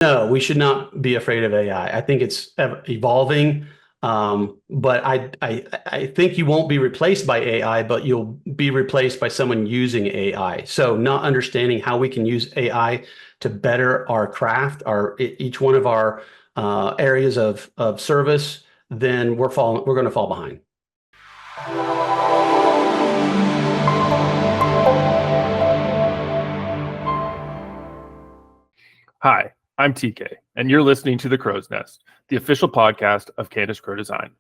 No, we should not be afraid of AI. I think it's evolving, but I think you won't be replaced by AI, but you'll be replaced by someone using AI. So not understanding how we can use AI to better our craft, each one of our areas of service, then we're going to fall behind. Hi, I'm TK, and you're listening to The Crow's Nest, the official podcast of Candace Crowe Design.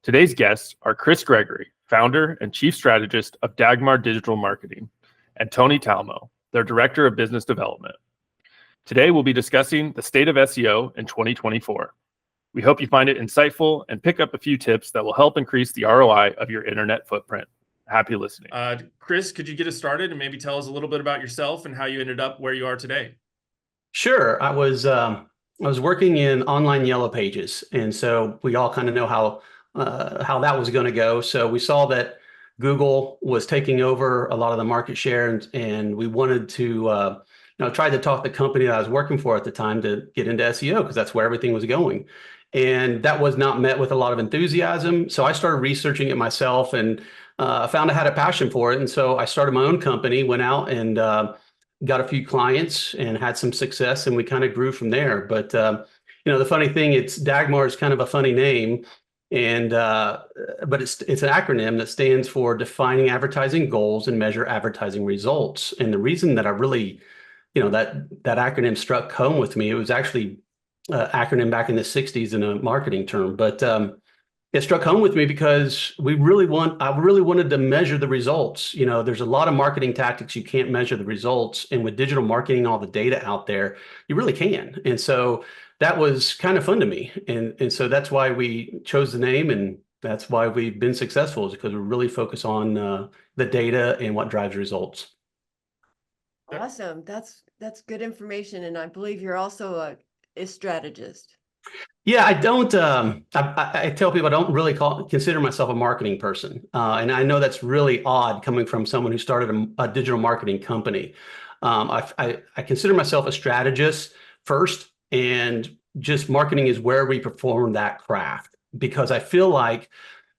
Today's guests are Chris Gregory, founder and chief strategist of Dagmar Digital Marketing, and Tony Talamo, their director of business development. Today, we'll be discussing the state of SEO in 2024. We hope you find it insightful and pick up a few tips that will help increase the ROI of your internet footprint. Happy listening. Chris, could you get us started and maybe tell us a little bit about yourself and how you ended up where you are today? Sure. I was working in online yellow pages, and so we all kind of know how that was going to go. So we saw that Google was taking over a lot of the market share, and we wanted to try to talk the company that I was working for at the time to get into SEO because that's where everything was going. And that was not met with a lot of enthusiasm. So I started researching it myself and found I had a passion for it. And so I started my own company, went out and got a few clients and had some success, and we kind of grew from there. But the funny thing, Dagmar is kind of a funny name, and but it's an acronym that stands for Defining Advertising Goals and Measure Advertising Results. And the reason that I really, that acronym struck home with me, it was actually an acronym back in the '60s in a marketing term, but it struck home with me because I really wanted to measure the results. There's a lot of marketing tactics you can't measure the results. And with digital marketing, all the data out there, you really can. And so that was kind of fun to me. And so that's why we chose the name, and that's why we've been successful, is because we really focus on the data and what drives results. Awesome. That's good information. And I believe you're also a strategist. Yeah, I don't. I tell people I don't really consider myself a marketing person, and I know that's really odd coming from someone who started a digital marketing company. I consider myself a strategist first, and just marketing is where we perform that craft. Because I feel like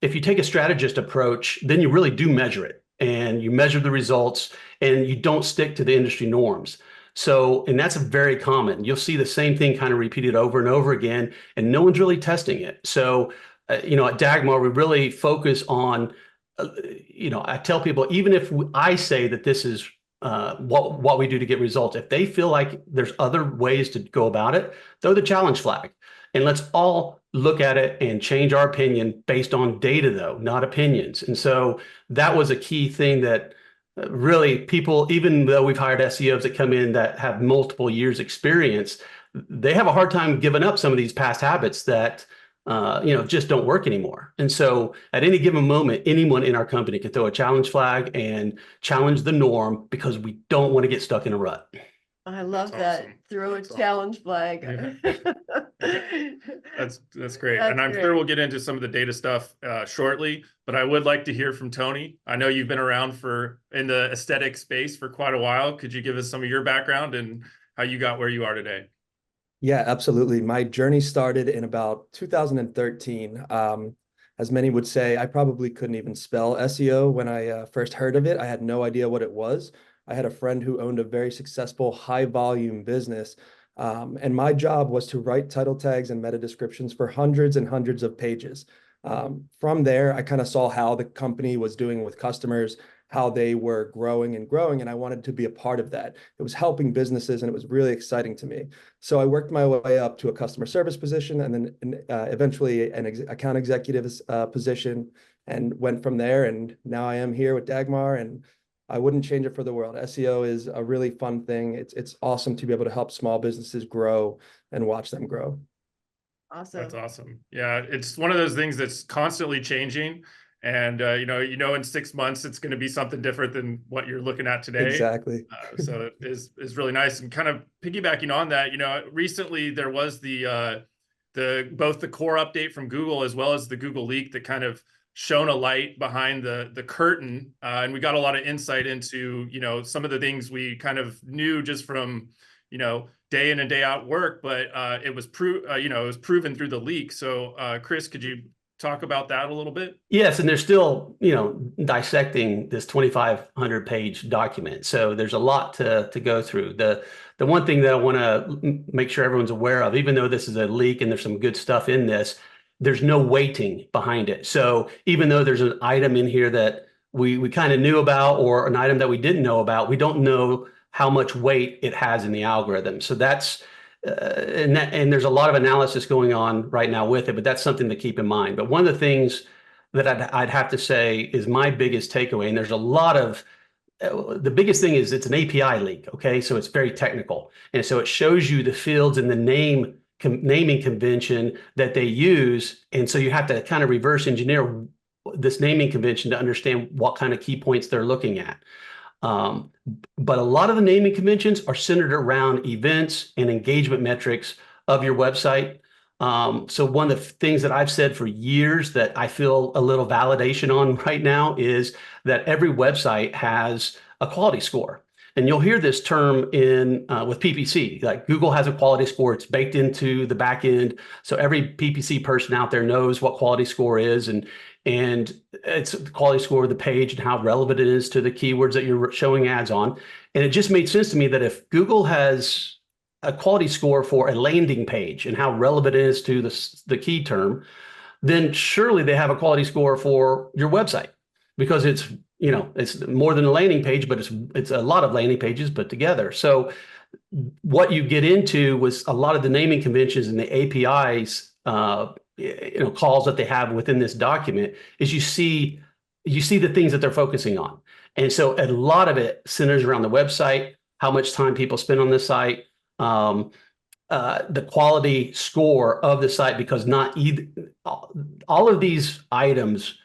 if you take a strategist approach, then you really do measure it, and you measure the results, and you don't stick to the industry norms. So, and that's very common. You'll see the same thing kind of repeated over and over again, and no one's really testing it. So, at Dagmar, we really focus on, I tell people, even if I say that this is what we do to get results, if they feel like there's other ways to go about it, throw the challenge flag. And let's all look at it and change our opinion based on data, though, not opinions. And so that was a key thing that really people, even though we've hired SEOs that come in that have multiple years experience, they have a hard time giving up some of these past habits that just don't work anymore. And so at any given moment, anyone in our company can throw a challenge flag and challenge the norm, because we don't want to get stuck in a rut. I love that. Awesome. Throw a challenge flag. That's great. And I'm sure we'll get into some of the data stuff shortly, but I would like to hear from Tony. I know you've been around in the aesthetic space for quite a while. Could you give us some of your background and how you got where you are today? Yeah, absolutely. My journey started in about 2013. As many would say, I probably couldn't even spell SEO when I first heard of it. I had no idea what it was. I had a friend who owned a very successful high volume business. And my job was to write title tags and meta descriptions for hundreds and hundreds of pages. From there, I kind of saw how the company was doing with customers, how they were growing, and I wanted to be a part of that. It was helping businesses, and it was really exciting to me. So I worked my way up to a customer service position, and then eventually an account executive position, and went from there. And now I am here with Dagmar, and I wouldn't change it for the world. SEO is a really fun thing. It's awesome to be able to help small businesses grow and watch them grow. Awesome. That's awesome. Yeah, it's one of those things that's constantly changing. And, in 6 months, it's going to be something different than what you're looking at today. Exactly. So it is really nice. And kind of piggybacking on that, recently there was both the core update from Google as well as the Google leak that kind of shone a light behind the curtain. And we got a lot of insight into, some of the things we kind of knew just from, day in and day out work, but it was proven through the leak. So Chris, could you talk about that a little bit? Yes, and they're still, dissecting this 2,500 page document. So there's a lot to go through. The one thing that I want to make sure everyone's aware of, even though this is a leak and there's some good stuff in this, there's no weighting behind it. So even though there's an item in here that we kind of knew about, or an item that we didn't know about, we don't know how much weight it has in the algorithm. So that's and there's a lot of analysis going on right now with it, but that's something to keep in mind. But one of the things that I'd have to say is my biggest takeaway, and there's a lot of the biggest thing is it's an API leak. Okay, so it's very technical, and so it shows you the fields in the naming convention that they use, and so you have to kind of reverse engineer this naming convention to understand what kind of key points they're looking at. But a lot of the naming conventions are centered around events and engagement metrics of your website. So one of the things that I've said for years that I feel a little validation on right now is that every website has a quality score. And you'll hear this term in with PPC, like Google has a quality score. It's baked into the back end. So every PPC person out there knows what quality score is, and it's the quality score of the page and how relevant it is to the keywords that you're showing ads on. And it just made sense to me that if Google has a quality score for a landing page and how relevant it is to the key term, then surely they have a quality score for your website, because it's more than a landing page, but it's a lot of landing pages put together. So what you get into was a lot of the naming conventions and the APIs, calls that they have within this document, is you see the things that they're focusing on. And so a lot of it centers around the website, how much time people spend on the site, the quality score of the site, because not either, all of these items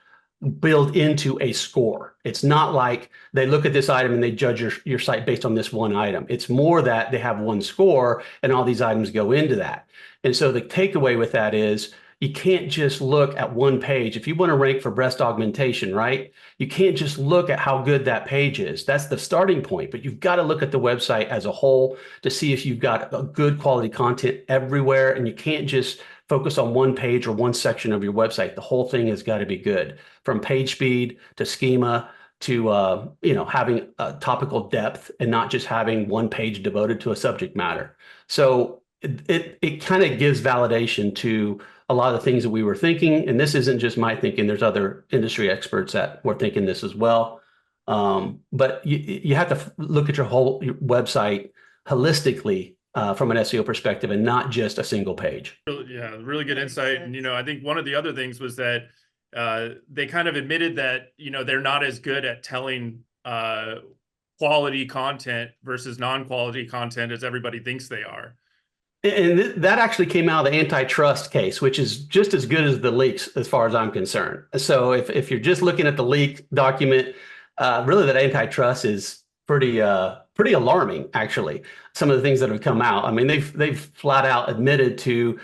build into a score. It's not like they look at this item and they judge your site based on this one item. It's more that they have one score and all these items go into that. And so the takeaway with that is you can't just look at one page. If you want to rank for breast augmentation, right? You can't just look at how good that page is. That's the starting point, but you've got to look at the website as a whole to see if you've got a good quality content everywhere. And you can't just focus on one page or one section of your website. The whole thing has got to be good, from page speed to schema to having a topical depth, and not just having one page devoted to a subject matter. So it kind of gives validation to a lot of the things that we were thinking. And this isn't just my thinking. There's other industry experts that were thinking this as well. But you have to look at your whole website holistically from an SEO perspective, and not just a single page. Yeah, really good insight. And, I think one of the other things was that they kind of admitted that, they're not as good at telling quality content versus non-quality content as everybody thinks they are. And that actually came out of the antitrust case, which is just as good as the leaks as far as I'm concerned. So if you're just looking at the leak document, really that antitrust is pretty alarming, actually. Some of the things that have come out. I mean, they've flat out admitted to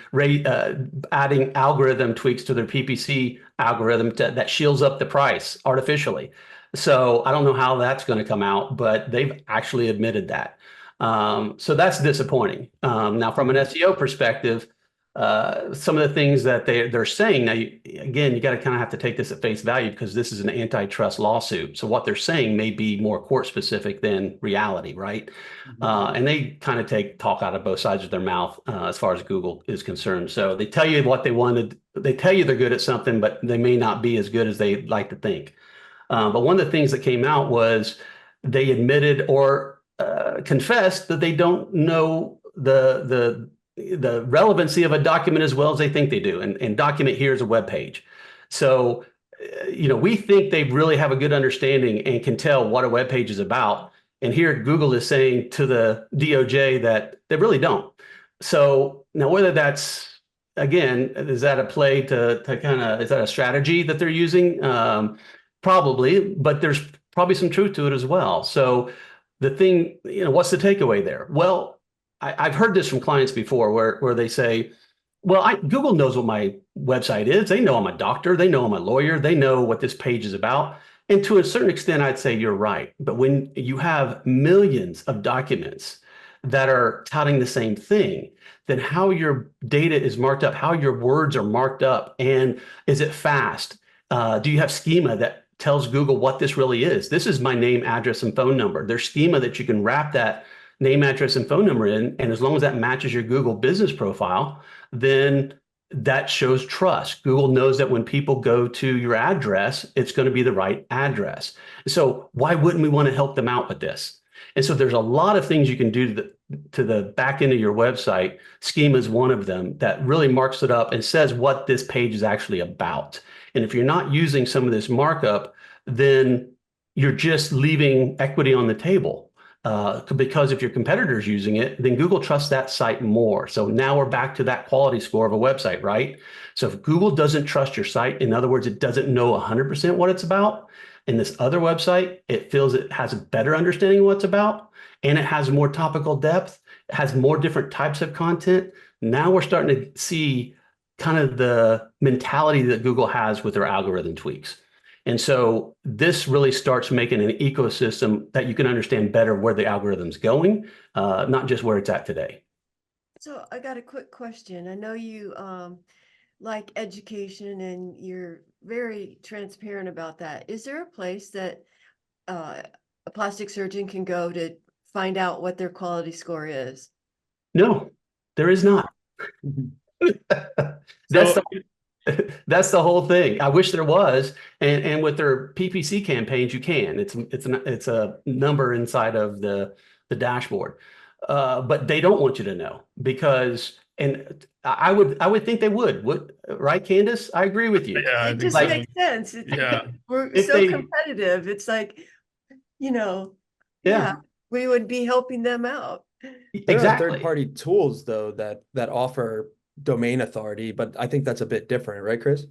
adding algorithm tweaks to their PPC algorithm that shields up the price artificially. So I don't know how that's going to come out, but they've actually admitted that. So that's disappointing. Now, from an SEO perspective, some of the things that they're saying, now, you got to kind of have to take this at face value, because this is an antitrust lawsuit. So what they're saying may be more court specific than reality, right? Mm-hmm. And they kind of talk out of both sides of their mouth as far as Google is concerned. So they tell you what they wanted. They tell you they're good at something, but they may not be as good as they like to think. But one of the things that came out was they admitted or confessed that they don't know the relevancy of a document as well as they think they do. And document here is a web page. So, we think they really have a good understanding and can tell what a web page is about. And here Google is saying to the DOJ that they really don't. So now, whether that's, again, is that a play to kind of, is that a strategy that they're using? Probably, but there's probably some truth to it as well. So the thing, what's the takeaway there? Well, I've heard this from clients before where they say, well, Google knows what my website is. They know I'm a doctor. They know I'm a lawyer. They know what this page is about. And to a certain extent, I'd say you're right. But when you have millions of documents that are touting the same thing, then how your data is marked up, how your words are marked up, and is it fast? Do you have schema that tells Google what this really is? This is my name, address, and phone number. There's schema that you can wrap that name, address, and phone number in, and as long as that matches your Google business profile, then that shows trust. Google knows that when people go to your address, it's going to be the right address. So why wouldn't we want to help them out with this? And so there's a lot of things you can do to the back end of your website. Schema is one of them that really marks it up and says what this page is actually about. And if you're not using some of this markup, then you're just leaving equity on the table. Because if your competitor's using it, then Google trusts that site more. So now we're back to that quality score of a website, right? So if Google doesn't trust your site, in other words, it doesn't know 100% what it's about, and this other website, it feels it has a better understanding of what it's about, and it has more topical depth, it has more different types of content. Now we're starting to see kind of the mentality that Google has with their algorithm tweaks. And so this really starts making an ecosystem that you can understand better where the algorithm's going, not just where it's at today. So I got a quick question. I know you like education and you're very transparent about that. Is there a place that a plastic surgeon can go to find out what their quality score is? No, there is not. That's So, that's the whole thing. I wish there was, and with their PPC campaigns, you can. It's a number inside of the dashboard, but they don't want you to know because, and I would think they would, right, Candace? I agree with you. yeah, I It think just so. makes sense. Yeah. We're If so they- competitive. It's like, Yeah. yeah, we would be helping them out. There are Exactly. third-party tools though that offer domain authority, but I think that's a bit different, right, Chris?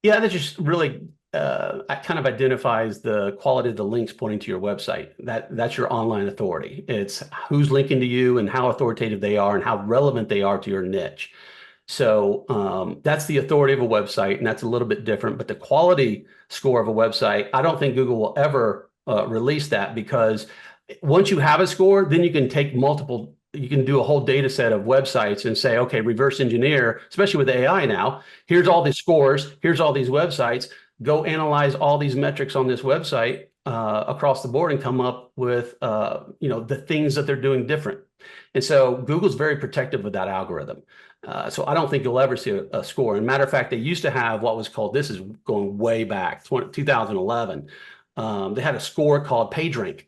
Yeah, that just really kind of identifies the quality of the links pointing to your website. That's your online authority. It's who's linking to you and how authoritative they are and how relevant they are to your niche. So that's the authority of a website, and that's a little bit different. But the quality score of a website, I don't think Google will ever release that, because once you have a score, then you can take multiple. You can do a whole data set of websites and say, okay, reverse engineer, especially with AI now. Here's all these scores. Here's all these websites. Go analyze all these metrics on this website across the board and come up with the things that they're doing different. And so Google's very protective of that algorithm. So I don't think you'll ever see a score. And matter of fact, they used to have what was called, this is going way back, 2011. They had a score called PageRank.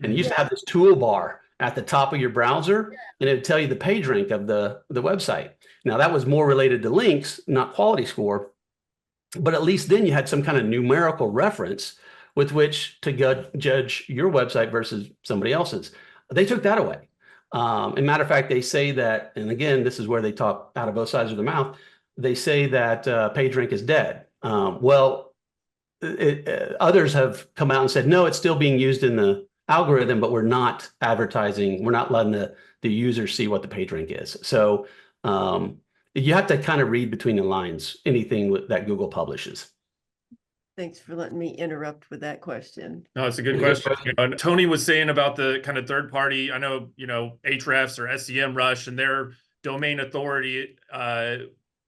And you used to have this toolbar at the top of your browser, and it would tell you the page rank of the website. Now, that was more related to links, not quality score, but at least then you had some kind of numerical reference with which to judge your website versus somebody else's. They took that away. And matter of fact, they say that, and again, this is where they talk out of both sides of their mouth, they say that PageRank is dead. Others have come out and said, no, it's still being used in the algorithm, but we're not advertising. We're not letting the user see what the PageRank is. So you have to kind of read between the lines, anything that Google publishes. Thanks for letting me interrupt with that question. No, it's a good question. And Tony was saying about the kind of third party, I know, Ahrefs or SEMrush and their domain authority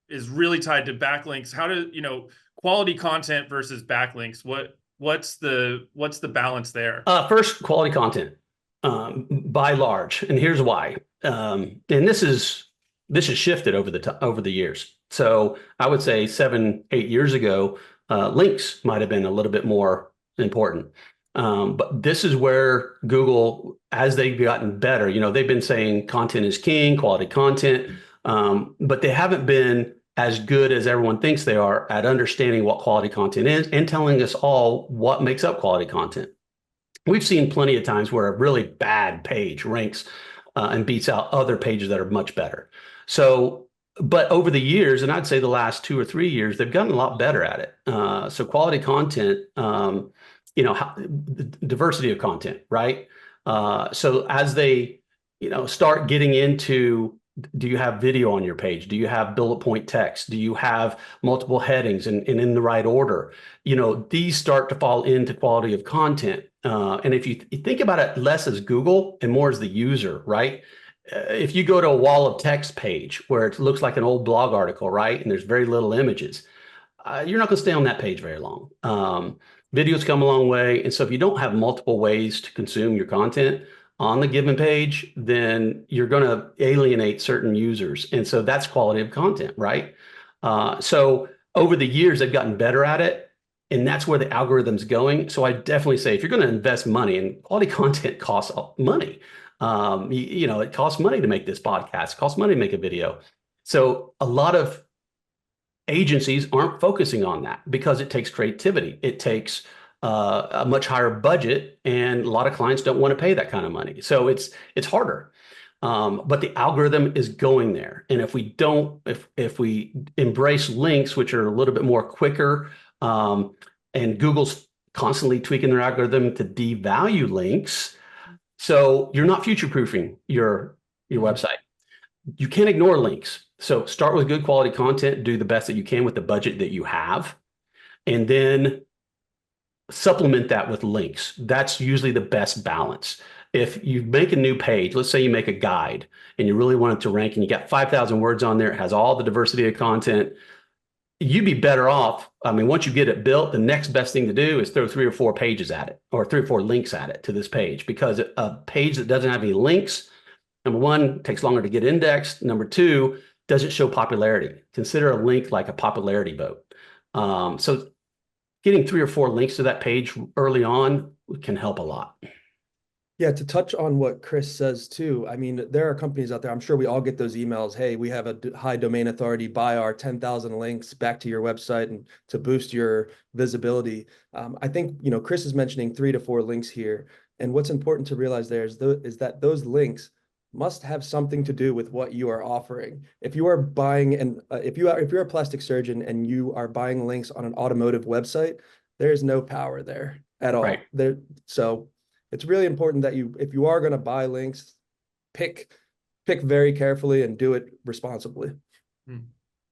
is really tied to backlinks. How do, quality content versus backlinks? What's the balance there? First, quality content, by large, and here's why. And this has shifted over the years. So I would say 7-8 years ago, links might have been a little bit more important. But this is where Google, as they've gotten better, they've been saying content is king, quality content, but they haven't been as good as everyone thinks they are at understanding what quality content is and telling us all what makes up quality content. We've seen plenty of times where a really bad page ranks and beats out other pages that are much better. So, but over the years, and I'd say the last 2 or 3 years, they've gotten a lot better at it. So quality content, diversity of content, right? So as they, start getting into, do you have video on your page? Do you have bullet point text? Do you have multiple headings and in the right order? These start to fall into quality of content. And if you think about it less as Google and more as the user, right? if you go to a wall of text page where it looks like an old blog article, right? And there's very little images, you're not going to stay on that page very long. Videos come a long way. And so if you don't have multiple ways to consume your content on the given page, then you're going to alienate certain users. And so that's quality of content, right? So over the years, they've gotten better at it. And that's where the algorithm's going. So I definitely say if you're going to invest money, and quality content costs money, it costs money to make this podcast, it costs money to make a video. So a lot of agencies aren't focusing on that because it takes creativity. It takes a much higher budget, and a lot of clients don't want to pay that kind of money. So it's harder. But the algorithm is going there. And if we embrace links, which are a little bit more quicker, and Google's constantly tweaking their algorithm to devalue links, so you're not future-proofing your website. You can't ignore links. So start with good quality content, do the best that you can with the budget that you have, and then supplement that with links. That's usually the best balance. If you make a new page, let's say you make a guide and you really want it to rank and you got 5,000 words on there, it has all the diversity of content, you'd be better off. I mean, once you get it built, the next best thing to do is throw 3 or 4 pages at it, or 3 or 4 links at it to this page, because a page that doesn't have any links, number one, takes longer to get indexed. Number two, doesn't show popularity. Consider a link like a popularity vote. So getting 3 or 4 links to that page early on can help a lot. Yeah, to touch on what Chris says too, I mean, there are companies out there, I'm sure we all get those emails, hey, we have a high domain authority, buy our 10,000 links back to your website and to boost your visibility. I think, Chris is mentioning 3 to 4 links here. And what's important to realize there is that those links must have something to do with what you are offering. If you are buying, and if you're a plastic surgeon and you are buying links on an automotive website, there's no power there at all. Right. So it's really important that if you are going to buy links, pick very carefully and do it responsibly.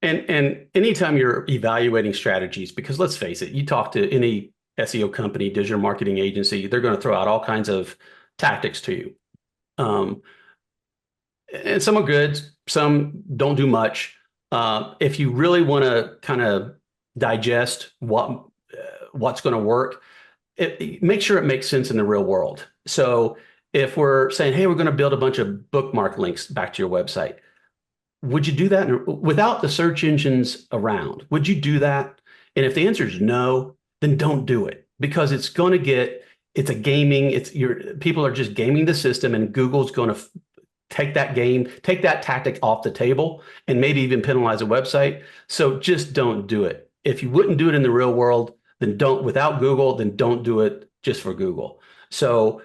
And anytime you're evaluating strategies, because let's face it, you talk to any SEO company, digital marketing agency, they're going to throw out all kinds of tactics to you. And some are good, some don't do much. If you really want to kind of digest what's going to work, make sure it makes sense in the real world. So if we're saying, hey, we're going to build a bunch of bookmark links back to your website, would you do that without the search engines around? Would you do that? And if the answer is no, then don't do it, because it's going to it's a gaming. People are just gaming the system, and Google's going to take that tactic off the table, and maybe even penalize a website. So just don't do it. If you wouldn't do it in the real world, then without Google, then don't do it just for Google. So,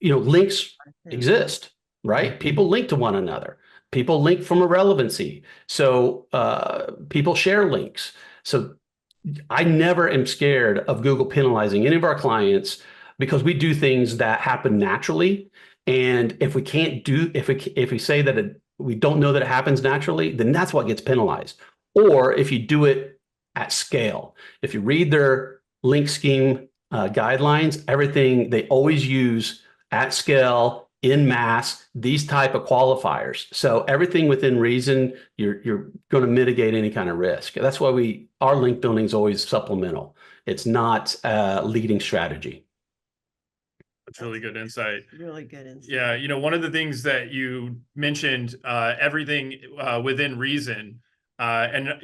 links exist, right? People link to one another. People link from a relevancy. So people share links. So I never am scared of Google penalizing any of our clients, because we do things that happen naturally. And if we say that we don't know that it happens naturally, then that's what gets penalized. Or if you do it at scale. If you read their link scheme guidelines, everything they always use at scale, in mass, these type of qualifiers. So everything within reason, you're going to mitigate any kind of risk. That's why our link building is always supplemental. It's not a leading strategy. That's really good insight. Really good insight. Yeah, one of the things that you mentioned, everything within reason, and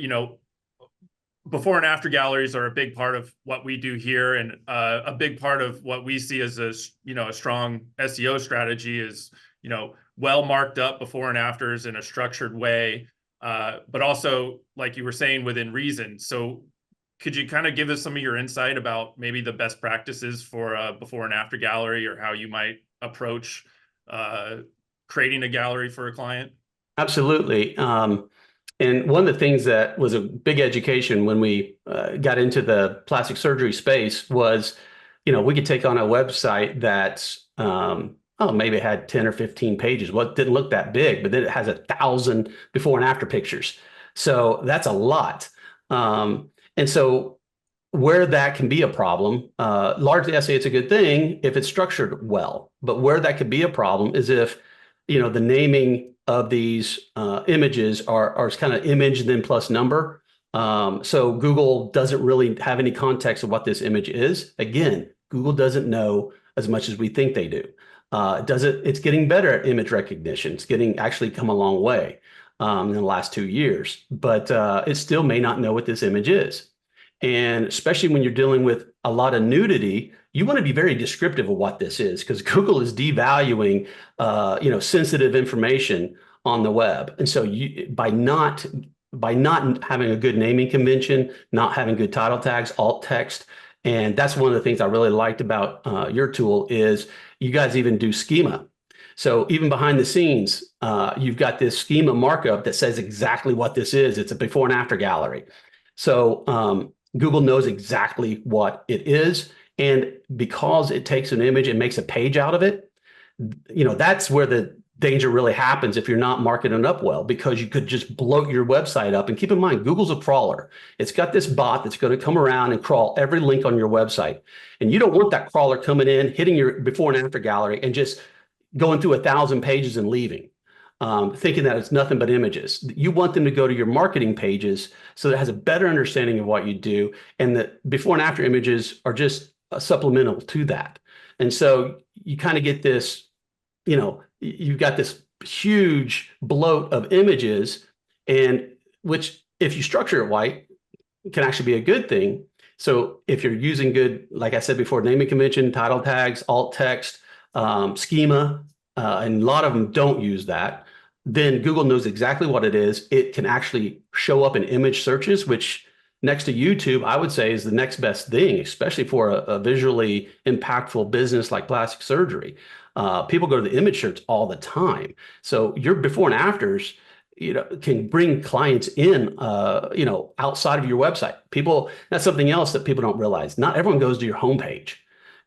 before and after galleries are a big part of what we do here, and a big part of what we see as a strong SEO strategy is well marked up before and afters in a structured way, but also, like you were saying, within reason. So could you kind of give us some of your insight about maybe the best practices for a before and after gallery, or how you might approach creating a gallery for a client? Absolutely. And one of the things that was a big education when we got into the plastic surgery space was, we could take on a website that's, maybe it had 10 or 15 pages. Well, it didn't look that big, but then it has 1,000 before and after pictures. So that's a lot. And so where that can be a problem, largely I say it's a good thing if it's structured well, but where that could be a problem is if the naming of these images are kind of image then plus number. So Google doesn't really have any context of what this image is. Again, Google doesn't know as much as we think they do. It's getting better at image recognition. It's actually come a long way in the last 2 years, but it still may not know what this image is. And especially when you're dealing with a lot of nudity, you want to be very descriptive of what this is, because Google is devaluing, sensitive information on the web. And so by not having a good naming convention, not having good title tags, alt text, and that's one of the things I really liked about your tool is you guys even do schema. So even behind the scenes, you've got this schema markup that says exactly what this is. It's a before and after gallery. So Google knows exactly what it is. And because it takes an image and makes a page out of it, that's where the danger really happens if you're not marketing it up well, because you could just bloat your website up. And keep in mind, Google's a crawler. It's got this bot that's going to come around and crawl every link on your website. And you don't want that crawler coming in, hitting your before and after gallery and just going through 1,000 pages and leaving, thinking that it's nothing but images. You want them to go to your marketing pages so that it has a better understanding of what you do. And the before and after images are just supplemental to that. And so you kind of get this, you've got this huge bloat of images, and which, if you structure it right, can actually be a good thing. So if you're using good, like I said before, naming convention, title tags, alt text, schema, and a lot of them don't use that, then Google knows exactly what it is. It can actually show up in image searches, which next to YouTube, I would say is the next best thing, especially for a visually impactful business like plastic surgery. People go to the image search all the time. So your before and afters, can bring clients in, outside of your website. That's something else that people don't realize. Not everyone goes to your homepage.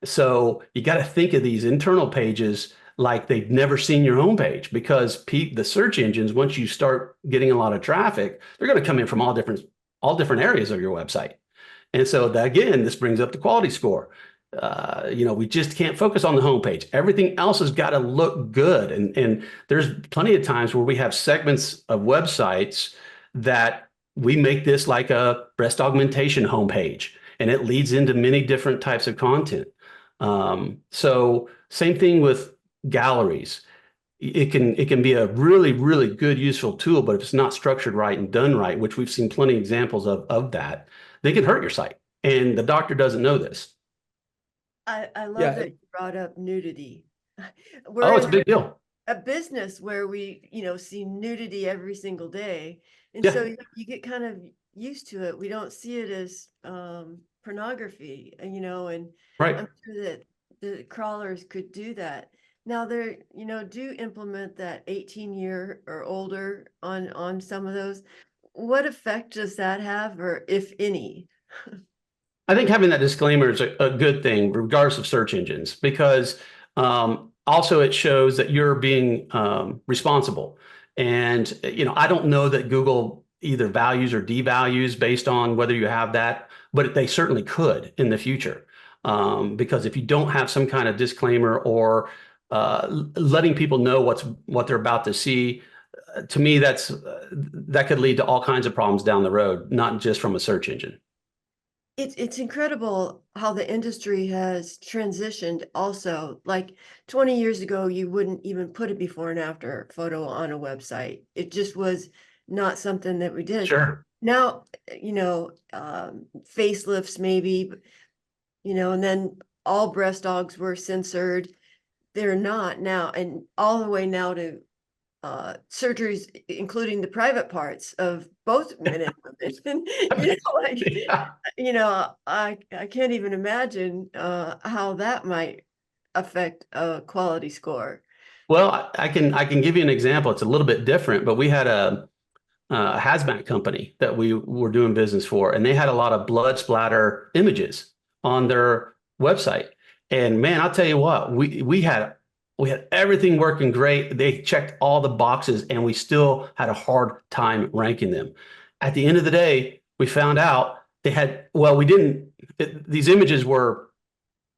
So you got to think of these internal pages like they've never seen your homepage, because the search engines, once you start getting a lot of traffic, they're going to come in from all different areas of your website. And so again, this brings up the quality score. We just can't focus on the homepage. Everything else has got to look good. And there's plenty of times where we have segments of websites that we make this like a breast augmentation homepage, and it leads into many different types of content. So same thing with galleries. It can be a really, really good, useful tool, but if it's not structured right and done right, which we've seen plenty of examples of that, they can hurt your site. And the doctor doesn't know this. I love that you brought up nudity. It's a big deal. A business where we, see nudity every single day. And Yeah. so you get kind of used to it. We don't see it as pornography, and Right. I'm sure that the crawlers could do that. Now they're, do implement that 18-year or older on some of those. What effect does that have, or if any? I think having that disclaimer is a good thing, regardless of search engines, because also it shows that you're being responsible. And, I don't know that Google either values or devalues based on whether you have that, but they certainly could in the future. Because if you don't have some kind of disclaimer or letting people know what they're about to see, to me, that could lead to all kinds of problems down the road, not just from a search engine. It's incredible how the industry has transitioned also. Like 20 years ago, you wouldn't even put a before and after photo on a website. It just was not something that we did. Sure. Now, facelifts maybe, and then all breast dogs were censored. They're not now, and all the way now to surgeries, including the private parts of both men and women. Yeah. I can't even imagine how that might affect a quality score. Well, I can give you an example. It's a little bit different, but we had a hazmat company that we were doing business for, and they had a lot of blood splatter images on their website. And man, I'll tell you what, we had everything working great. They checked all the boxes, and we still had a hard time ranking them. At the end of the day, we found out these images were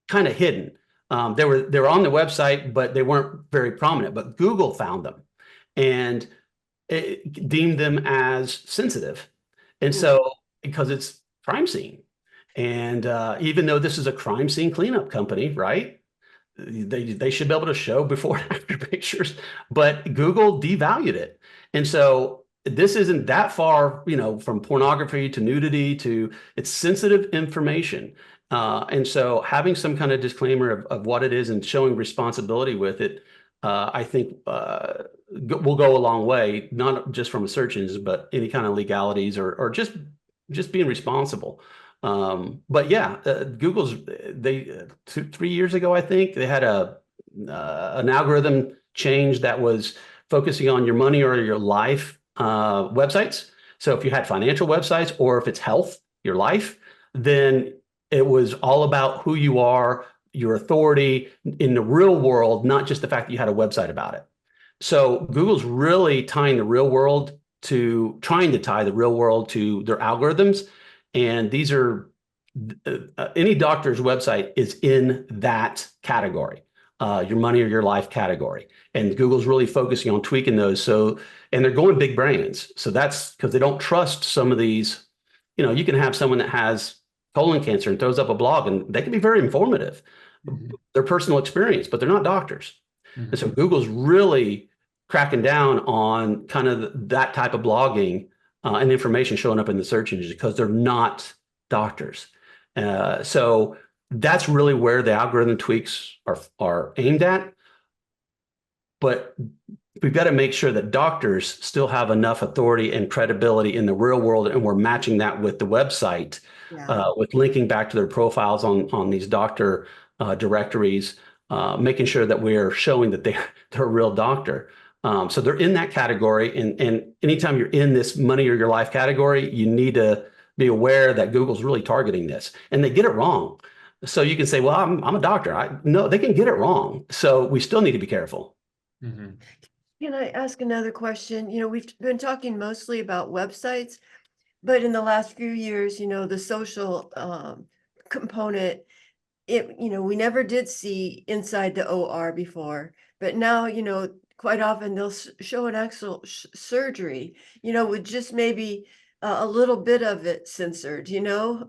kind of hidden. They were on the website, but they weren't very prominent. But Google found them and it deemed them as sensitive. And so, because it's crime scene, and even though this is a crime scene cleanup company, right? They should be able to show before and after pictures, but Google devalued it. And so this isn't that far, from pornography to nudity to it's sensitive information. And so having some kind of disclaimer of what it is and showing responsibility with it, I think will go a long way, not just from a search engine, but any kind of legalities or just being responsible. But yeah, Google's 3 years ago, I think they had an algorithm change that was focusing on your money or your life websites. So if you had financial websites or if it's health, your life, then it was all about who you are, your authority in the real world, not just the fact that you had a website about it. So Google's really trying to tie the real world to their algorithms. And these are any doctor's website is in that category, your money or your life category. And Google's really focusing on tweaking those. So, and they're going big brands. So that's because they don't trust some of these. You can have someone that has colon cancer and throws up a blog, and they can be very informative, their personal experience, but they're not doctors. And so Google's really cracking down on kind of that type of blogging and information showing up in the search engines because they're not doctors. So that's really where the algorithm tweaks are aimed at. But we've got to make sure that doctors still have enough authority and credibility in the real world, and we're matching that with the website, with linking back to their profiles on these doctor directories, making sure that we're showing that they're a real doctor. So they're in that category. And anytime you're in this money or your life category, you need to be aware that Google's really targeting this, and they get it wrong. So you can say, well, I'm a doctor. No, they can get it wrong. So we still need to be careful. Can I ask another question? We've been talking mostly about websites, but in the last few years, the social component, we never did see inside the OR before, but now, quite often they'll show an actual surgery, with just maybe a little bit of it censored, you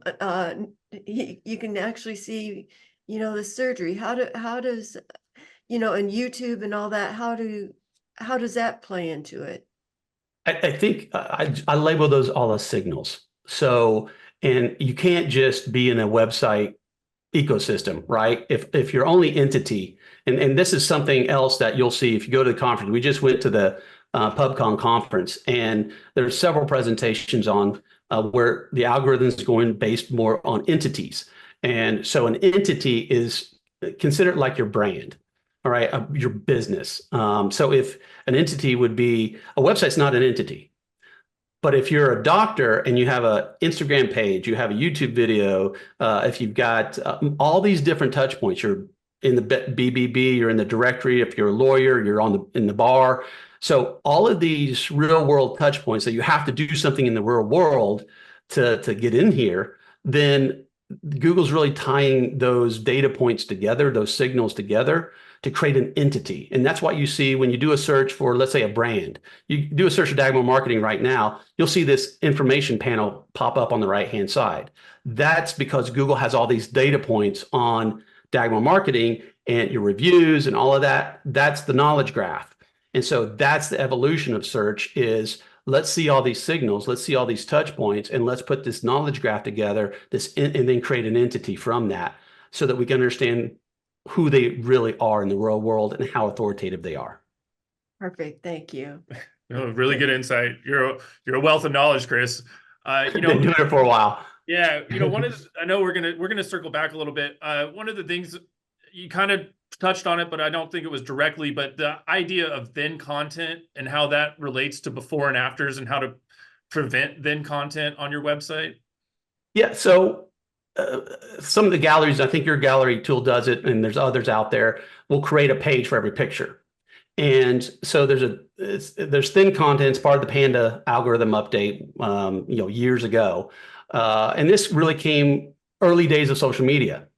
can actually see, the surgery. How does, and YouTube and all that, how does that play into it? I think I label those all as signals. So, and you can't just be in a website ecosystem, right? If your only entity, and this is something else that you'll see if you go to the conference. We just went to the PubCon conference, and there's several presentations on where the algorithm is going based more on entities. And so an entity is considered like your brand. All right, your business. So if an entity would be, a website's not an entity. But if you're a doctor and you have an Instagram page, you have a YouTube video, if you've got all these different touch points, you're in the BBB, you're in the directory. If you're a lawyer, you're in the bar. So all of these real world touch points that you have to do something in the real world to get in here, then Google's really tying those data points together, those signals together, to create an entity. And that's what you see when you do a search for, let's say, a brand. You do a search for Dagmar Marketing right now, you'll see this information panel pop up on the right-hand side. That's because Google has all these data points on Dagmar Marketing and your reviews and all of that. That's the knowledge graph. And so that's the evolution of search is, let's see all these signals, let's see all these touch points, and let's put this knowledge graph together, and then create an entity from that so that we can understand who they really are in the real world and how authoritative they are. Perfect. Thank you. Really good insight. You're a wealth of knowledge, Chris. Been doing it for a while. Yeah. I know we're gonna circle back a little bit. One of the things you kind of touched on it, but I don't think it was directly, but the idea of thin content and how that relates to before and afters and how to prevent thin content on your website. Yeah. So some of the galleries, I think your gallery tool does it, and there's others out there, will create a page for every picture. And so there's thin content. It's part of the Panda algorithm update, years ago. And this really came early days of social media.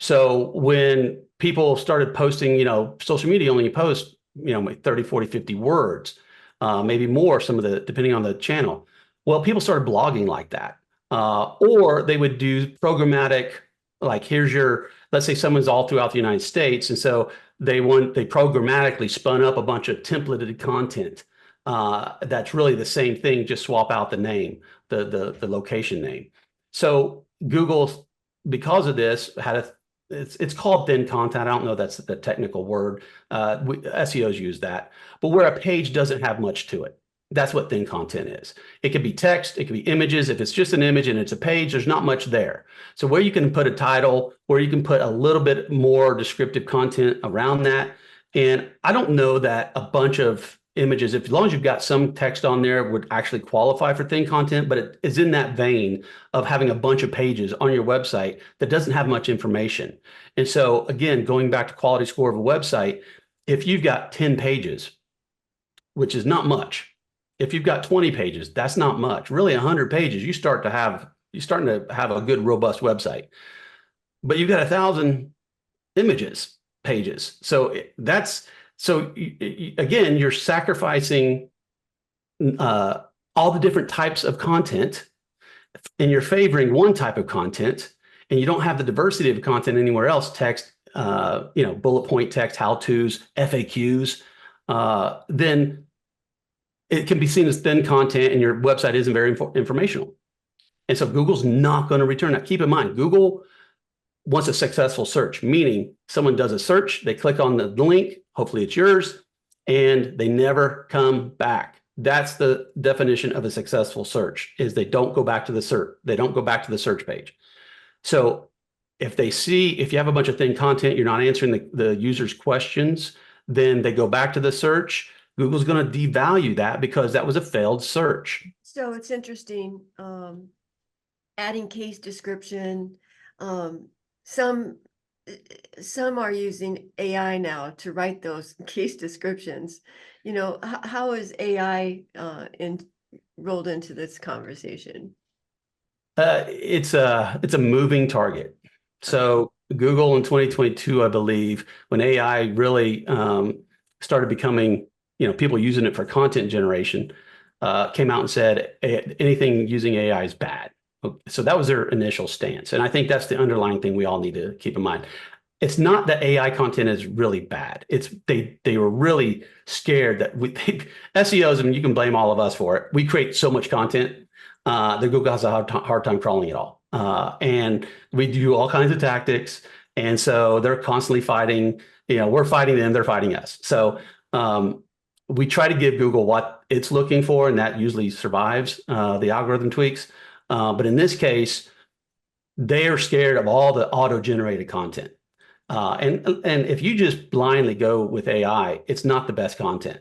So when people started posting, social media only post, 30, 40, 50 words, maybe more, depending on the channel. Well, people started blogging like that. Or they would do programmatic, like let's say someone's all throughout the United States. And so they programmatically spun up a bunch of templated content. That's really the same thing, just swap out the name, the location name. So Google, because of this, it's called thin content. I don't know that's the technical word. SEOs use that, but where a page doesn't have much to it. That's what thin content is. It could be text, it could be images. If it's just an image and it's a page, there's not much there. So where you can put a title, where you can put a little bit more descriptive content around that. And I don't know that a bunch of images, as long as you've got some text on there, would actually qualify for thin content, but it is in that vein of having a bunch of pages on your website that doesn't have much information. And so again, going back to quality score of a website, if you've got 10 pages, which is not much. If you've got 20 pages, that's not much. Really, 100 pages, you're starting to have a good, robust website. But you've got 1,000 pages. So again, you're sacrificing all the different types of content, and you're favoring one type of content, and you don't have the diversity of content anywhere else. Text, bullet point text, how-tos, FAQs. Then it can be seen as thin content, and your website isn't very informational. And so Google's not going to return that. Keep in mind, Google wants a successful search, meaning someone does a search, they click on the link, hopefully it's yours, and they never come back. That's the definition of a successful search, is they don't go back to the search. They don't go back to the search page. So if you have a bunch of thin content, you're not answering the user's questions, then they go back to the search. Google's going to devalue that because that was a failed search. So it's interesting, adding case description. Some are using AI now to write those case descriptions. How is AI rolled into this conversation? It's a moving target. So Google in 2022, I believe, when AI really started becoming, people using it for content generation, came out and said anything using AI is bad. So that was their initial stance. And I think that's the underlying thing we all need to keep in mind. It's not that AI content is really bad. It's they were really scared that SEOs, and you can blame all of us for it. We create so much content that Google has a hard time crawling it all. And we do all kinds of tactics. And so they're constantly fighting, we're fighting them, they're fighting us. So we try to give Google what it's looking for, and that usually survives the algorithm tweaks. But in this case, they are scared of all the auto-generated content. And if you just blindly go with AI, it's not the best content.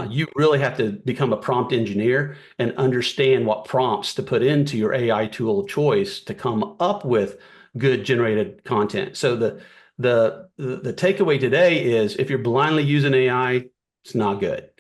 You really have to become a prompt engineer and understand what prompts to put into your AI tool of choice to come up with good generated content. So the takeaway today is, if you're blindly using AI, it's not good.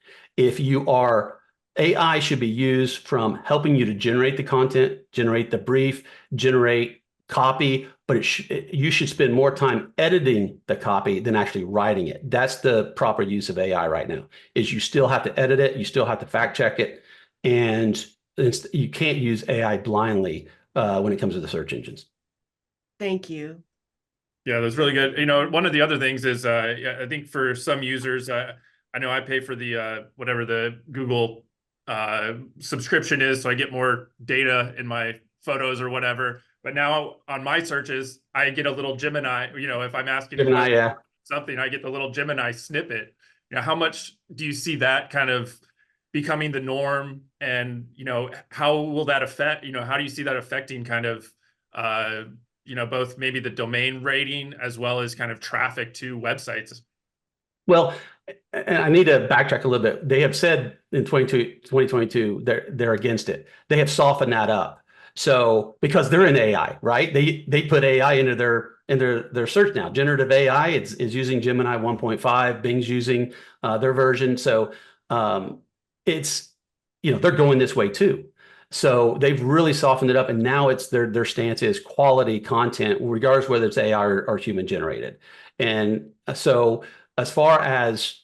AI should be used from helping you to generate the content, generate the brief, generate copy, but you should spend more time editing the copy than actually writing it. That's the proper use of AI right now, is you still have to edit it, you still have to fact check it, and you can't use AI blindly when it comes to the search engines. Thank you. Yeah, that's really good. One of the other things is, I think for some users, I know I pay for the whatever the Google subscription is, so I get more data in my photos or whatever. But now on my searches, I get a little Gemini. If I'm asking something, I get the little Gemini snippet. How much do you see that kind of becoming the norm? And how will that affect? How do you see that affecting kind of both maybe the domain rating as well as kind of traffic to websites? Well, and I need to backtrack a little bit. They have said in 2022 they're against it. They have softened that up. So because they're in AI, right? They put AI into their search now. Generative AI is using Gemini 1.5. Bing's using their version. So it's they're going this way too. So they've really softened it up, and now it's their stance is quality content, regardless whether it's AI or human generated. And so as far as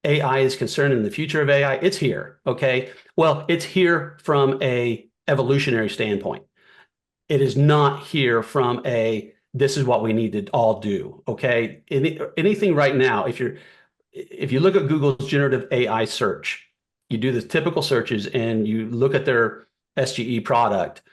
AI is concerned in the future of AI, it's here. Okay. Well, it's here from a evolutionary standpoint. It is not here from this is what we need to all do. Okay. Anything right now, if you look at Google's generative AI search, you do the typical searches and you look at their SGE product.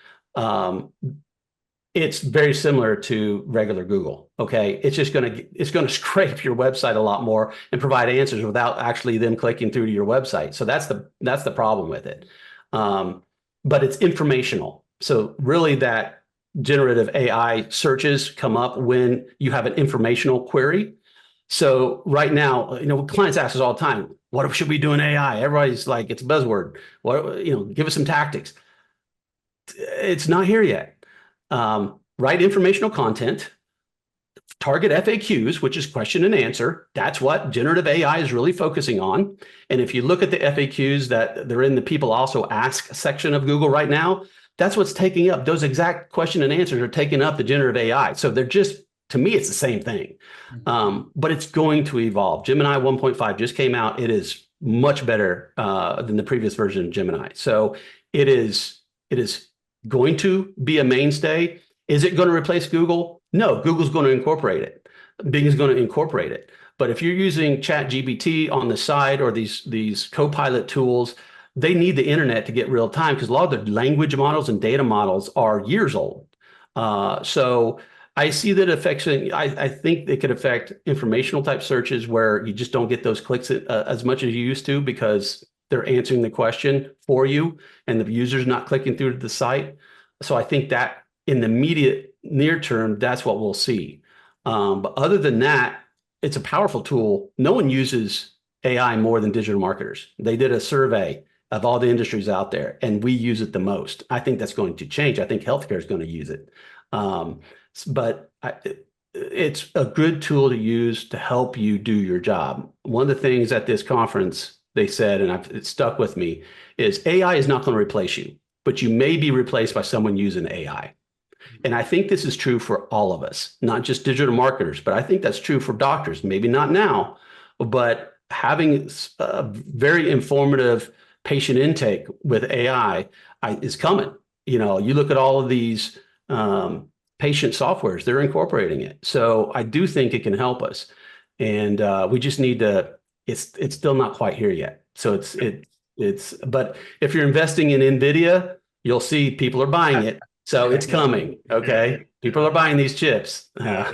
It's very similar to regular Google. Okay. It's going to scrape your website a lot more and provide answers without actually them clicking through to your website. So that's the problem with it. But it's informational. So really that generative AI searches come up when you have an informational query. So right now, clients ask us all the time, what should we do in AI? Everybody's like, it's a buzzword. Give us some tactics. It's not here yet. Write informational content, target FAQs, which is question and answer. That's what generative AI is really focusing on. And if you look at the FAQs that they're in the people also ask section of Google right now, that's what's taking up those exact question and answers are taking up the generative AI. So they're just, to me, it's the same thing. But it's going to evolve. Gemini 1.5 just came out. It is much better than the previous version of Gemini. So it is going to be a mainstay. Is it going to replace Google? No, Google's going to incorporate it. Bing is going to incorporate it. But if you're using ChatGPT on the side or these Copilot tools, they need the internet to get real time because a lot of the language models and data models are years old. So I see that affecting, I think it could affect informational type searches where you just don't get those clicks as much as you used to because they're answering the question for you and the user's not clicking through to the site. So I think that in the immediate near term, that's what we'll see. But other than that, it's a powerful tool. No one uses AI more than digital marketers. They did a survey of all the industries out there, and we use it the most. I think that's going to change. I think healthcare is going to use it. But it's a good tool to use to help you do your job. One of the things at this conference they said, and it stuck with me, is AI is not going to replace you, but you may be replaced by someone using AI. And I think this is true for all of us, not just digital marketers, but I think that's true for doctors. Maybe not now, but having a very informative patient intake with AI is coming. You look at all of these patient softwares, they're incorporating it. So I do think it can help us. And we just need to, it's still not quite here yet. So but if you're investing in NVIDIA, you'll see people are buying it. So it's coming. Okay. People are buying these chips. Yeah,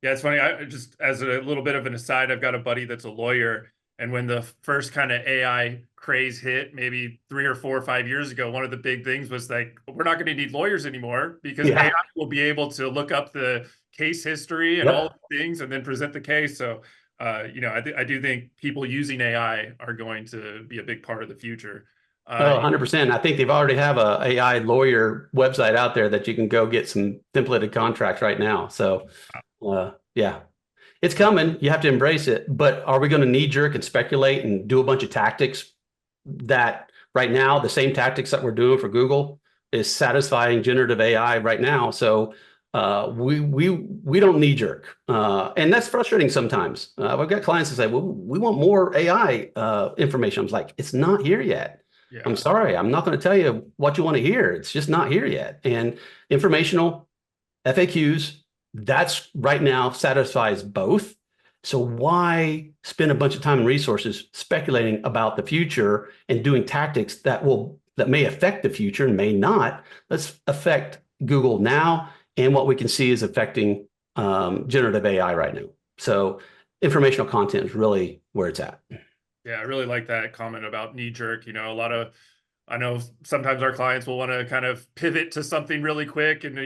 it's funny. I just, as a little bit of an aside, I've got a buddy that's a lawyer. And when the first kind of AI craze hit, maybe 3 or 4 or 5 years ago, one of the big things was like, we're not going to need lawyers anymore because AI will be able to look up the case history and all the things and then present the case. So, I do think people using AI are going to be a big part of the future. 100%. I think they've already have a AI lawyer website out there that you can go get some templated contracts right now. So, yeah, it's coming. You have to embrace it. But are we going to knee jerk and speculate and do a bunch of tactics that right now, the same tactics that we're doing for Google is satisfying generative AI right now? So we don't knee jerk. And that's frustrating sometimes. I've got clients that say, well, we want more AI information. I'm like, it's not here yet. Yeah. I'm sorry. I'm not going to tell you what you want to hear. It's just not here yet. And informational FAQs, that's right now satisfies both. So why spend a bunch of time and resources speculating about the future and doing tactics that may affect the future and may not? Let's affect Google now. And what we can see is affecting generative AI right now. So informational content is really where it's at. Yeah, I really like that comment about knee jerk. I know sometimes our clients will want to kind of pivot to something really quick and,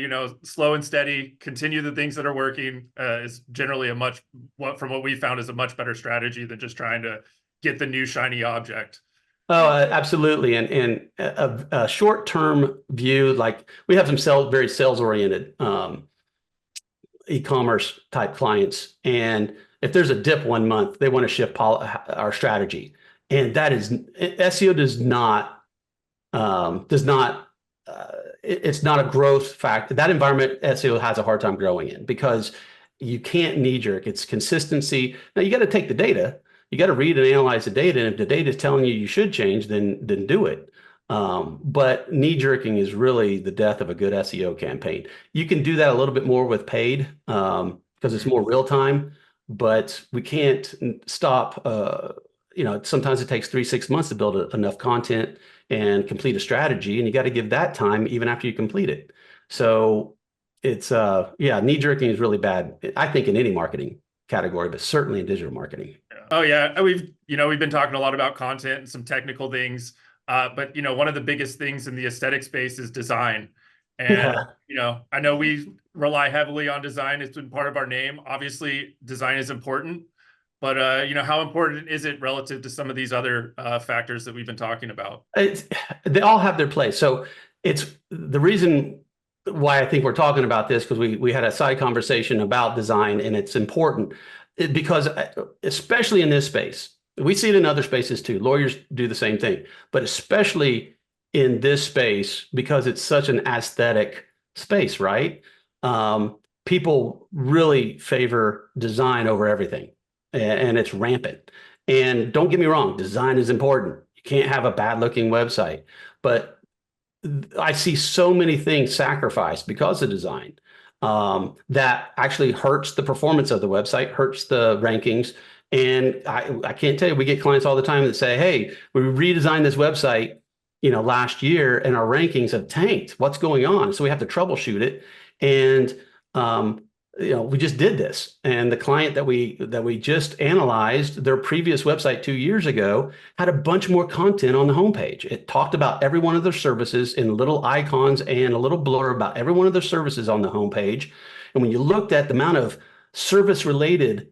slow and steady, continue the things that are working is generally from what we found is a much better strategy than just trying to get the new shiny object. Oh, absolutely. And a short-term view, like we have some very sales-oriented e-commerce type clients. And if there's a dip 1 month, they want to shift our strategy. And that is, SEO it's not a growth factor. That environment SEO has a hard time growing in because You can't knee jerk. It's consistency. Now you got to take the data. You got to read and analyze the data. And if the data is telling you should change, then do it. But knee jerking is really the death of a good SEO campaign. You can do that a little bit more with paid because it's more real time, but we can't stop. Sometimes it takes 3-6 months to build enough content and complete a strategy, and you got to give that time even after you complete it. So it's knee jerking is really bad, I think, in any marketing category, but certainly in digital marketing. Oh yeah, we've been talking a lot about content and some technical things, but one of the biggest things in the aesthetic space is design. And I know we rely heavily on design. It's been part of our name. Obviously, design is important, but how important is it relative to some of these other factors that we've been talking about? They all have their place. So it's the reason why I think we're talking about this, because we had a side conversation about design, and it's important because especially in this space, we see it in other spaces too. Lawyers do the same thing, but especially in this space, because it's such an aesthetic space, right? People really favor design over everything, and it's rampant. And don't get me wrong, design is important. You can't have a bad looking website, but I see so many things sacrificed because of design that actually hurts the performance of the website, hurts the rankings. And I can't tell you, we get clients all the time that say, hey, we redesigned this website, last year, and our rankings have tanked. What's going on? So we have to troubleshoot it. And we just did this, and the client that we just analyzed, their previous website 2 years ago had a bunch more content on the homepage. It talked about every one of their services in little icons and a little blur about every one of their services on the homepage. And when you looked at the amount of service-related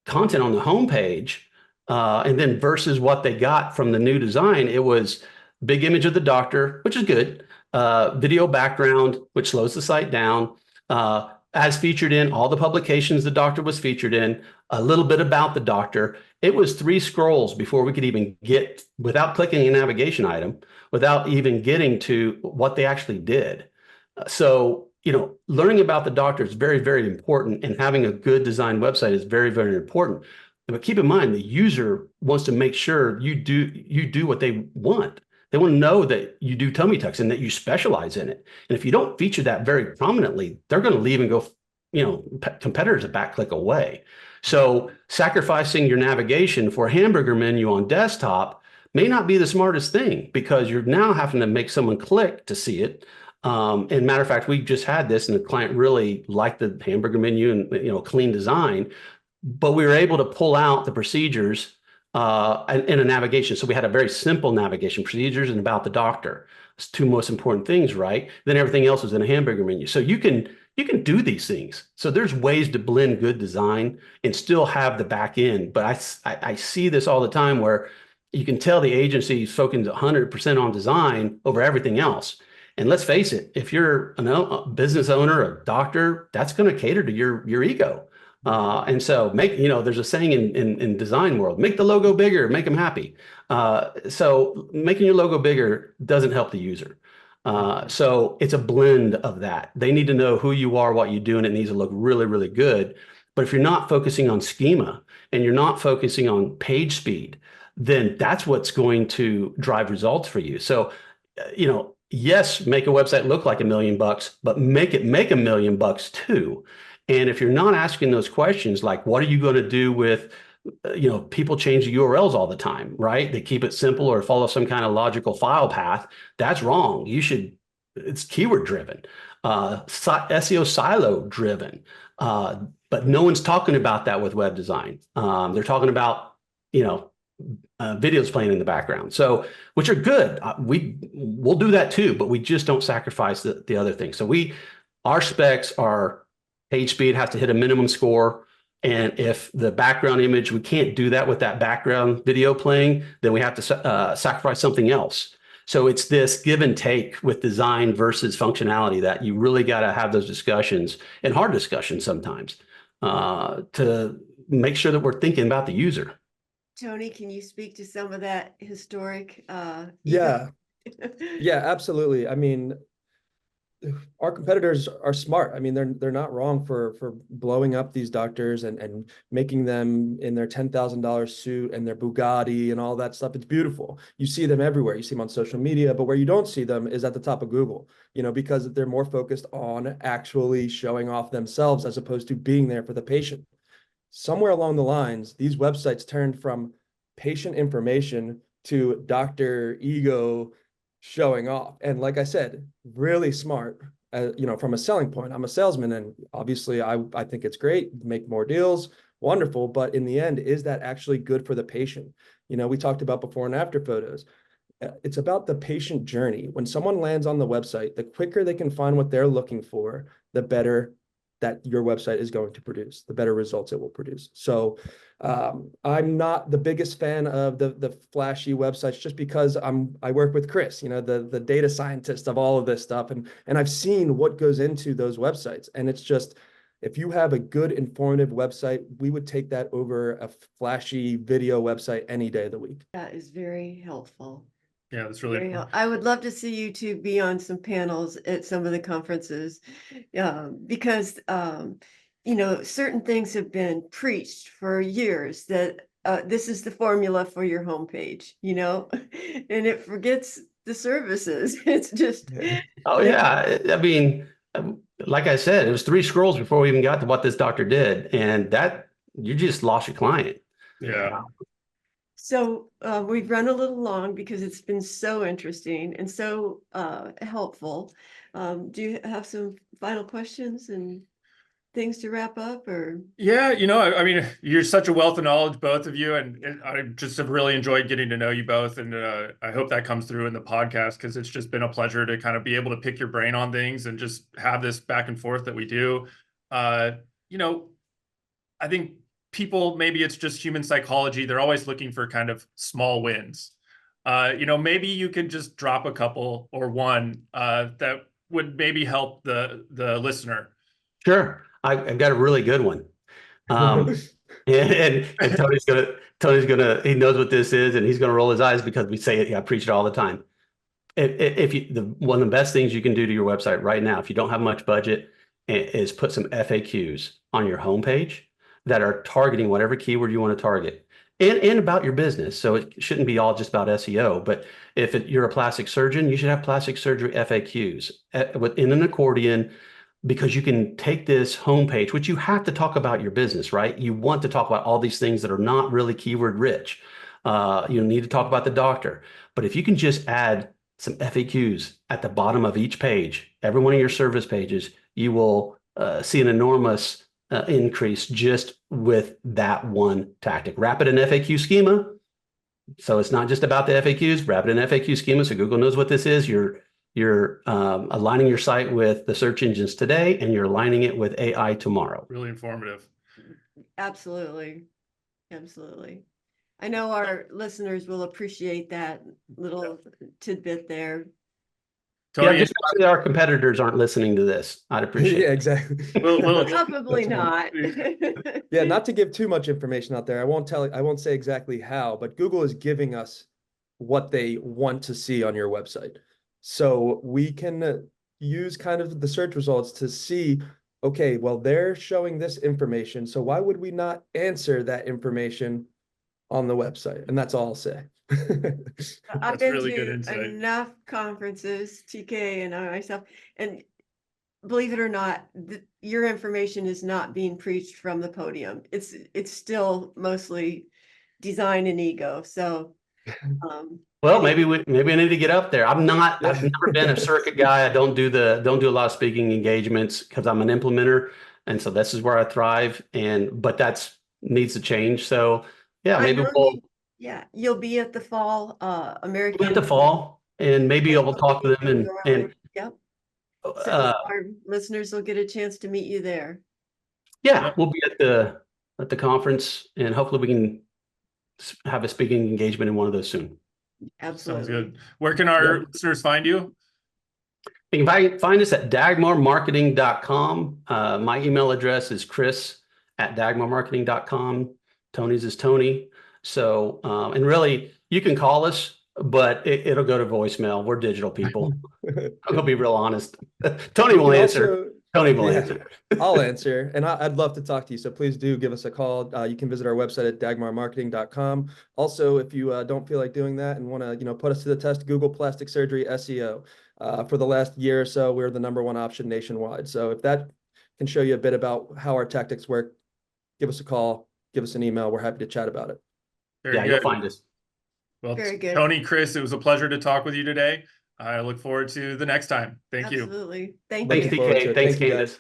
content on the homepage, and then versus what they got from the new design, it was big image of the doctor, which is good, video background, which slows the site down, as featured in all the publications the doctor was featured in, a little bit about the doctor. It was 3 scrolls before we could even get, without clicking a navigation item, without even getting to what they actually did. So, learning about the doctor is very, very important, and having a good designed website is very, very important. But keep in mind, the user wants to make sure you do what they want. They want to know that you do tummy tucks and that you specialize in it. And if you don't feature that very prominently, they're going to leave and go, competitors a back click away. So sacrificing your navigation for a hamburger menu on desktop may not be the smartest thing, because you're now having to make someone click to see it. And matter of fact, we just had this, and the client really liked the hamburger menu and, clean design, but we were able to pull out the procedures in a navigation. So we had a very simple navigation, procedures and about the doctor. It's 2 most important things, right? Then everything else was in a hamburger menu. So you can do these things. So there's ways to blend good design and still have the back end. But I see this all the time where you can tell the agency is focusing 100% on design over everything else. And let's face it, if you're a business owner, a doctor, that's going to cater to your ego. And so there's a saying in design world, make the logo bigger, make them happy. So making your logo bigger doesn't help the user. So it's a blend of that. They need to know who you are, what you do, and it needs to look really, really good. But if you're not focusing on schema and you're not focusing on page speed, then that's what's going to drive results for you. So, yes, make a website look like $1 million, but make it make $1 million too. And if you're not asking those questions, like what are you going to do with, people change the URLs all the time, right? They keep it simple or follow some kind of logical file path. That's wrong. It's keyword driven, SEO silo driven. But no one's talking about that with web design. They're talking about, videos playing in the background. So, which are good. We'll do that too, but we just don't sacrifice the other things. So our specs are page speed has to hit a minimum score. And if the background image, we can't do that with that background video playing, then we have to sacrifice something else. So it's this give and take with design versus functionality that you really got to have those discussions, and hard discussions sometimes, to make sure that we're thinking about the user. Tony, can you speak to some of that historic? Yeah, absolutely. I mean, our competitors are smart. I mean, they're not wrong for blowing up these doctors and making them in their $10,000 suit and their Bugatti and all that stuff. It's beautiful. You see them everywhere. You see them on social media, but where you don't see them is at the top of Google, because they're more focused on actually showing off themselves as opposed to being there for the patient. Somewhere along the lines, these websites turned from patient information to doctor ego showing off. And like I said, really smart, from a selling point. I'm a salesman, and obviously I think it's great, make more deals, wonderful. But in the end, is that actually good for the patient? We talked about before and after photos. It's about the patient journey. When someone lands on the website, the quicker they can find what they're looking for, the better that your website is going to produce, the better results it will produce. So I'm not the biggest fan of the flashy websites, just because I work with Chris, the data scientist of all of this stuff, and I've seen what goes into those websites, and it's just, if you have a good informative website, we would take that over a flashy video website any day of the week. That is very helpful. Yeah, that's really cool. I would love to see you two be on some panels at some of the conferences, because certain things have been preached for years that this is the formula for your homepage, and it forgets the services. It's just Oh yeah. I mean, like I said, it was 3 scrolls before we even got to what this doctor did, and that you just lost your client. Yeah. So we've run a little long because it's been so interesting and so helpful. Do you have some final questions and things to wrap up, or? Yeah, I mean, you're such a wealth of knowledge, both of you, and I just have really enjoyed getting to know you both, and I hope that comes through in the podcast, because it's just been a pleasure to kind of be able to pick your brain on things and just have this back and forth that we do. I think people, maybe it's just human psychology, they're always looking for kind of small wins. Maybe you could just drop a couple or one that would maybe help the listener. Sure. I've got a really good one. And Tony's gonna, he knows what this is, and he's gonna roll his eyes because we say it. I preach it all the time. One of the best things you can do to your website right now, if you don't have much budget, is put some FAQs on your homepage that are targeting whatever keyword you want to target, and about your business. So it shouldn't be all just about SEO, but if you're a plastic surgeon, you should have plastic surgery FAQs within an accordion, because you can take this homepage, which you have to talk about your business, right? You want to talk about all these things that are not really keyword rich. You need to talk about the doctor, but if you can just add some FAQs at the bottom of each page, every one of your service pages, you will see an enormous increase just with that one tactic. Wrap it in FAQ schema. So it's not just about the FAQs, wrap it in FAQ schema so Google knows what this is. You're aligning your site with the search engines today, and you're aligning it with AI tomorrow. Really informative. Absolutely. Absolutely. I know our listeners will appreciate that little tidbit there. Tony, yeah, just because our competitors aren't listening to this, I'd appreciate Yeah, it. exactly. Probably not. Yeah, not to give too much information out there. I won't say exactly how, but Google is giving us what they want to see on your website. So we can use kind of the search results to see, okay, well, they're showing this information, so why would we not answer that information on the website? And that's all I'll say. I've That's been really good to insight. enough conferences, TK and I myself, and believe it or not, your information is not being preached from the podium. It's still mostly design and ego. So, Well, maybe I need to get up there. I've never been a circuit guy. I don't do a lot of speaking engagements because I'm an implementer, and so this is where I thrive. But that's needs to change. So yeah, maybe you'll be at the fall American at the fall, and maybe I'll talk to them and yep. So our listeners will get a chance to meet you there. Yeah, we'll be at the conference, and hopefully we can have a speaking engagement in one of those soon. Absolutely. Sounds good. Where can our listeners find you? You can find us at dagmarmarketing.com. My email address is chris@dagmarmarketing.com. Tony's is Tony. So, and really, you can call us, but it'll go to voicemail. We're digital people. I'm going to be real honest. Tony You will can answer. also- Tony will Yeah. answer. I'll answer, and I'd love to talk to you. So please do give us a call. You can visit our website at dagmarmarketing.com. Also, if you don't feel like doing that and want to, put us to the test, Google plastic surgery SEO. For the last year or so, we're the #1 option nationwide. So if that can show you a bit about how our tactics work, give us a call, give us an email. We're happy to chat about it. Very Yeah, good. you'll find us. Well, Very good. Tony, Chris, it was a pleasure to talk with you today. I look forward to the next time. Thank you. Absolutely. Thank Thanks, you. Looking forward to TK. it. Thanks, Thank you, guys. Candace.